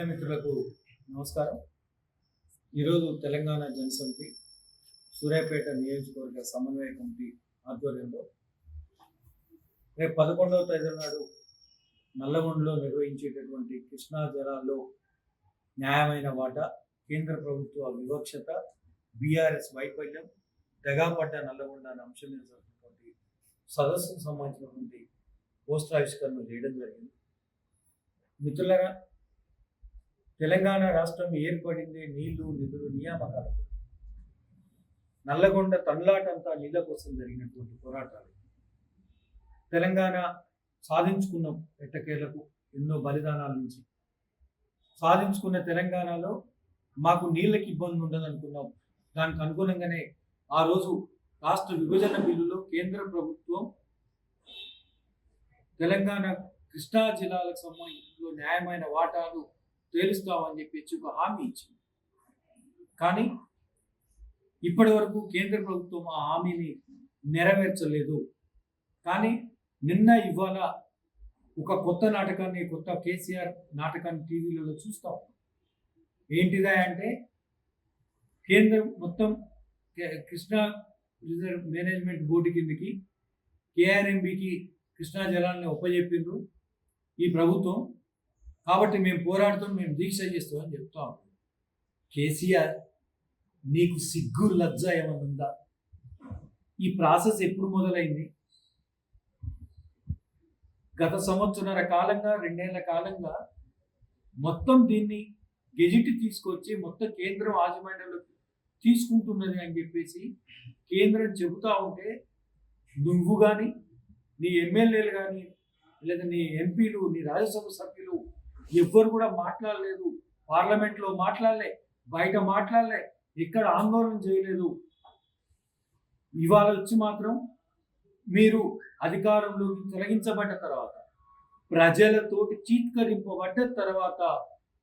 Media మిత్రులకు నమస్కారం. ఈరోజు తెలంగాణ జనసమితి సూర్యాపేట నియోజకవర్గ సమన్వయ కమిటీ ఆధ్వర్యంలో రేపు 11వ తేదీ నాడు నల్లగొండలో నిర్వహించేటటువంటి కృష్ణా జలాల్లో న్యాయమైన వాటా, కేంద్ర ప్రభుత్వ వివక్షత, బీఆర్ఎస్ వైఫల్యం, తెగాపడ్డ నల్లగొండ అనే అంశం మీద జరిగినటువంటి సదస్సుకు సంబంధించినటువంటి పోస్టర్ ఆవిష్కరణ చేయడం జరిగింది. మిత్రులారా, తెలంగాణ రాష్ట్రం ఏర్పడింది నీళ్లు, నిధులు, నియామకాలు. నల్లగొండ తన్లాటంతా నీళ్ళ కోసం జరిగినటువంటి పోరాటాలు. తెలంగాణ సాధించుకున్నాం ఎట్టకేలకు ఎన్నో బలిదానాల నుంచి. సాధించుకున్న తెలంగాణలో మాకు నీళ్ళకి ఇబ్బంది ఉండదు అనుకున్నాం. దానికి అనుగుణంగానే ఆ రోజు రాష్ట్ర విభజన బిల్లులో కేంద్ర ప్రభుత్వం తెలంగాణ కృష్ణా జిల్లాలకు సంబంధించిన న్యాయమైన వాటాలు తేలుస్తామని చెప్పి ఒక హామీ ఇచ్చింది. కానీ ఇప్పటి వరకు కేంద్ర ప్రభుత్వం ఆ హామీని నెరవేర్చలేదు. కానీ నిన్న ఇవాళ ఒక కొత్త నాటకాన్ని, కొత్త కేసీఆర్ నాటకాన్ని టీవీలలో చూస్తాం. ఏంటిదా అంటే, కేంద్రం మొత్తం కృష్ణా రిజర్వ్ మేనేజ్మెంట్ బోర్డు కిందకి కేఆర్ఎంబికి కృష్ణా జలాన్ని ఒప్పజెప్పిండ్రు ఈ ప్రభుత్వం. కాబట్టి మేము పోరాడుతాం, మేము దీక్ష చేస్తామని చెప్తాం. కేసీఆర్, నీకు సిగ్గు లజ్జ ఏమన్నా ఉందా? ఈ ప్రాసెస్ ఎప్పుడు మొదలైంది? గత సంవత్సరాల కాలంగా, 2 ఏళ్ల కాలంగా మొత్తం దీన్ని గెజిట్ తీసుకొచ్చి మొత్తం కేంద్రం యాజమాన్యంలోకి తీసుకుంటున్నది అని చెప్పేసి కేంద్రం చెబుతా ఉంటే, నువ్వు కానీ, నీ ఎమ్మెల్యేలు కానీ, లేదా నీ ఎంపీలు, నీ రాజ్యసభ సభ్యులు ఎవ్వరు కూడా మాట్లాడలేదు. పార్లమెంట్లో మాట్లాడలే, బయట మాట్లాడలే, ఎక్కడ ఆందోళన చేయలేదు. ఇవాళ వచ్చి మాత్రం మీరు అధికారంలోకి తొలగించబడ్డ తర్వాత, ప్రజలతోటి చీత్కరింపబడ్డ తర్వాత,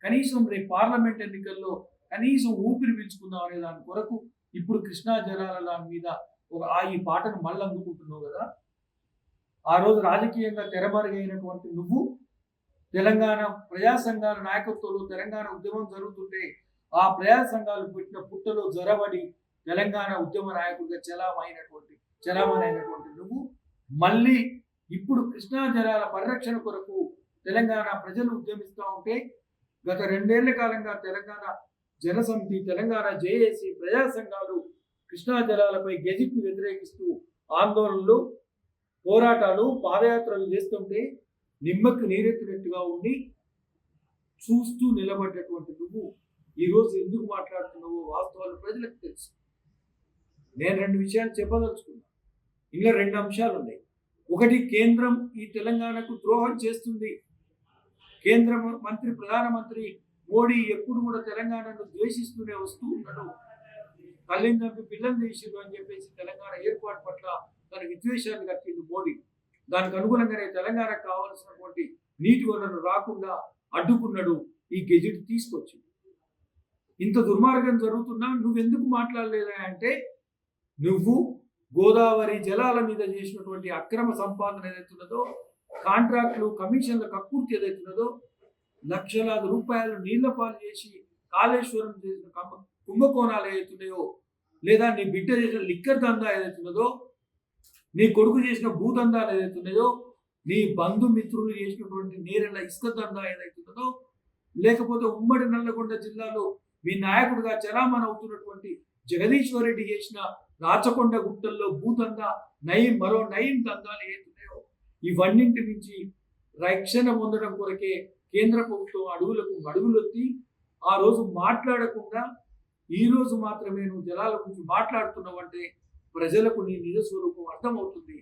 కనీసం రేపు పార్లమెంట్ ఎన్నికల్లో కనీసం ఊపిరి పీల్చుకుందాం అనే దాని కొరకు ఇప్పుడు కృష్ణా జలాల దాని మీద ఈ పాటను మళ్ళీ అందుకుంటున్నావు కదా. ఆ రోజు రాజకీయంగా తెరమరుగైనటువంటి నువ్వు, తెలంగాణ ప్రజా సంఘాల నాయకత్వంలో తెలంగాణ ఉద్యమం జరుగుతుంటే ఆ ప్రజా సంఘాలు పెట్టిన పుట్టలో జొరబడి తెలంగాణ ఉద్యమ నాయకుడిగా చలామణైనటువంటి నువ్వు మళ్ళీ ఇప్పుడు కృష్ణా జలాల పరిరక్షణ కొరకు తెలంగాణ ప్రజలు ఉద్యమిస్తూ ఉంటే, గత 2 ఏళ్ల కాలంగా తెలంగాణ జనసమితి, తెలంగాణ జేఏసీ, ప్రజా సంఘాలు కృష్ణా జలాలపై గెజిట్ని వ్యతిరేకిస్తూ ఆందోళనలు, పోరాటాలు, పాదయాత్రలు చేస్తుంటే నిమ్మకు నీరెత్తినట్టుగా ఉండి చూస్తూ నిలబడ్డటువంటి నువ్వు ఈరోజు ఎందుకు మాట్లాడుతున్నావో వాస్తవాలు ప్రజలకు తెలుసు. నేను 2 విషయాలు చెప్పదలుచుకున్నాను. ఇలా 2 అంశాలు ఉన్నాయి. ఒకటి, కేంద్రం ఈ తెలంగాణకు ద్రోహం చేస్తుంది. కేంద్ర మంత్రి, ప్రధానమంత్రి మోడీ ఎప్పుడు కూడా తెలంగాణను ద్వేషిస్తూనే వస్తూ ఉన్నాడు. తల్లిని చంపి పిల్లలు తీసిరు అని చెప్పేసి తెలంగాణ ఏర్పాటు పట్ల తన విద్వేషాన్ని కట్టింది మోడీ. దానికి అనుగుణంగానే తెలంగాణకు కావాల్సినటువంటి నీటి వనరులు రాకుండా అడ్డుకున్నాడు, ఈ గెజిట్ తీసుకొచ్చింది. ఇంత దుర్మార్గం జరుగుతున్నా నువ్వెందుకు మాట్లాడలేదా అంటే, నువ్వు గోదావరి జలాల మీద చేసినటువంటి అక్రమ సంపాదన ఏదైతున్నదో, కాంట్రాక్టులు, కమిషన్ల కక్కుర్తి ఏదైతున్నదో, లక్షలాది రూపాయలు నీళ్ల పాలు చేసి కాళేశ్వరం చేసిన కుంభకోణాలు ఏదైతున్నాయో, లేదా నీ బిడ్డ చేసిన లిక్కర్ దందా ఏదైతున్నదో, నీ కొడుకు చేసిన భూదందాలు ఏదైతున్నాయో, నీ బంధుమిత్రులు చేసినటువంటి నేరెళ్ళ ఇసుక దందా ఏదైతున్నదో, లేకపోతే ఉమ్మడి నల్లగొండ జిల్లాలో మీ నాయకుడిగా చలామణి అవుతున్నటువంటి జగదీశ్వర్ రెడ్డి చేసిన రాచకొండ గుట్టల్లో భూదందా, మరో నయం దందాలు ఏదైతున్నాయో, ఇవన్నింటి నుంచి రక్షణ పొందడం కొరకే కేంద్ర ప్రభుత్వం అడుగులొత్తి ఆ రోజు మాట్లాడకుండా ఈ రోజు మాత్రమే నువ్వు జలాల గురించి మాట్లాడుతున్నావంటే ప్రజలకు నీ నిజ స్వరూపం అర్థమవుతుంది.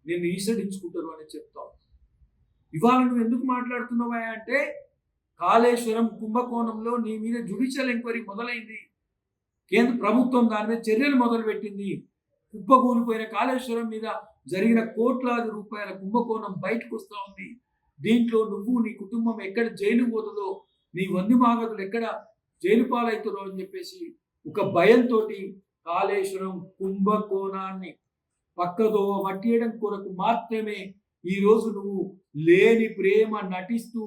నేను ఈసడించుకుంటాను అని చెప్తావు. ఇవాళ నువ్వు ఎందుకు మాట్లాడుతున్నావా అంటే, కాళేశ్వరం కుంభకోణంలో నీ మీద జ్యుడిషియల్ ఎంక్వైరీ మొదలైంది. కేంద్ర ప్రభుత్వం దాని మీద చర్యలు మొదలుపెట్టింది. కుప్పకూలిపోయిన కాళేశ్వరం మీద జరిగిన కోట్లాది రూపాయల కుంభకోణం బయటకు వస్తూ ఉంది. దీంట్లో నువ్వు, నీ కుటుంబం ఎక్కడ జైలు పోతుందో, నీ వంది మాగదులు ఎక్కడ జైలు పాలవుతుందో అని చెప్పేసి ఒక భయంతో కాళేశ్వరం కుంభకోణాన్ని పక్కదో పట్టేయడం కొరకు మాత్రమే ఈరోజు నువ్వు లేని ప్రేమ నటిస్తూ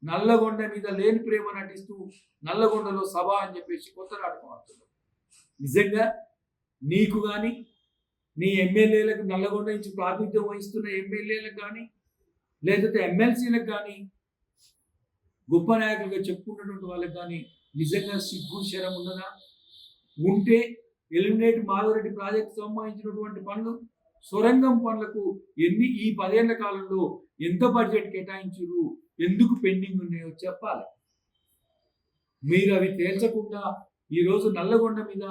నల్లగొండ మీద లేని ప్రేమ నటిస్తూ నల్లగొండలో సభ అని చెప్పేసి కొత్త నాటకం ఆడుతున్నారు. నిజంగా నీకు కానీ నీ ఎమ్మెల్యేలకు నల్లగొండ నుంచి ప్రాతినిధ్యం వహిస్తున్న ఎమ్మెల్యేలకు కానీ లేకపోతే ఎమ్మెల్సీలకు కానీ గొప్ప నాయకులుగా చెప్పుకున్నటువంటి వాళ్ళకి కానీ నిజంగా సిగ్గు శరం ఉన్నదా? ఉంటే ఎలిమినేట్ మాధవరెడ్డి ప్రాజెక్టు సంబంధించినటువంటి పనులు సొరంగం పనులకు ఈ 10 ఏళ్ల కాలంలో ఎంత బడ్జెట్ కేటాయించారు, ఎందుకు పెండింగ్ ఉన్నాయో చెప్పాలి. మీరు అవి తేల్చకుండా ఈరోజు నల్లగొండ మీద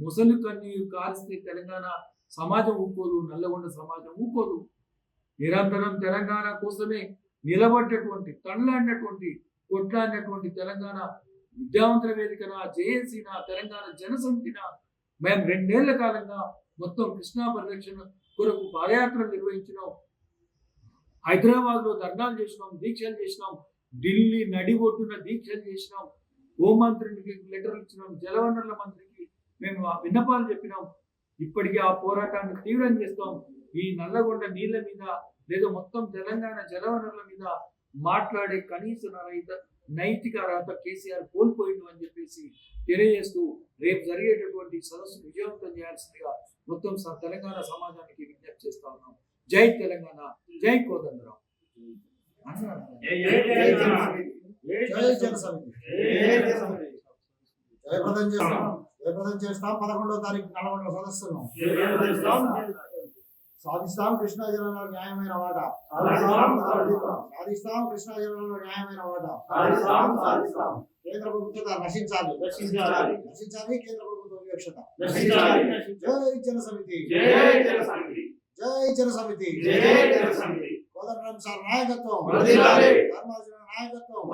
ముసలి కన్నీరు కారిస్తే తెలంగాణ సమాజం ఊకోదు, నల్లగొండ సమాజం ఊకోదు. నిరంతరం తెలంగాణ కోసమే నిలబడ్డటువంటి తనలాడినటువంటి కొట్లాడినటువంటి తెలంగాణ విద్యావంతుల వేదికన, జేఏసీన, తెలంగాణ జనసమితిన మేము 2 ఏళ్ల కాలంగా మొత్తం కృష్ణా పరిరక్షణ కొరకు పాదయాత్రలు నిర్వహించినాం. హైదరాబాద్ లో ధర్నాలు చేసినాం, దీక్షలు చేసినాం, ఢిల్లీ నడిబొట్టున దీక్షలు చేసినాం, హోంమంత్రికి లెటర్లు ఇచ్చినాం, జలవనరుల మంత్రికి మేము విన్నపాలు చెప్పినాం. ఇప్పటికీ ఆ పోరాటాన్ని తీవ్రం చేస్తాం. ఈ నల్లగొండ నీళ్ల మీద లేదా మొత్తం తెలంగాణ జలవనరుల మీద మాట్లాడే కనీస నైతిక అర్హత కేసీఆర్ కోల్పోయిండు అని చెప్పేసి తెలియజేస్తూ రేపు జరిగేటటువంటి సదస్సు విజయవంతం చేయాల్సిందిగా మొత్తం తెలంగాణ సమాజానికి విజ్ఞప్తి చేస్తా ఉన్నాం. జై తెలంగాణ, జై కోదండరాం. జయప్రదం చేస్తాం. 11వ తారీఖు నల్గొండ సదస్సును సాధిస్తాం. కృష్ణా జిల్లాలో న్యాయమైన వాటా సాధిస్తాం. కృష్ణా జిల్లాలో న్యాయమైన వాటా కేంద్ర ప్రభుత్వం నశించాలి. కేంద్ర ప్రభుత్వ వివక్షత. జై జనసమితి, జై జనసమితి. కోదండరాం సార్ నాయకత్వం, నాయకత్వం.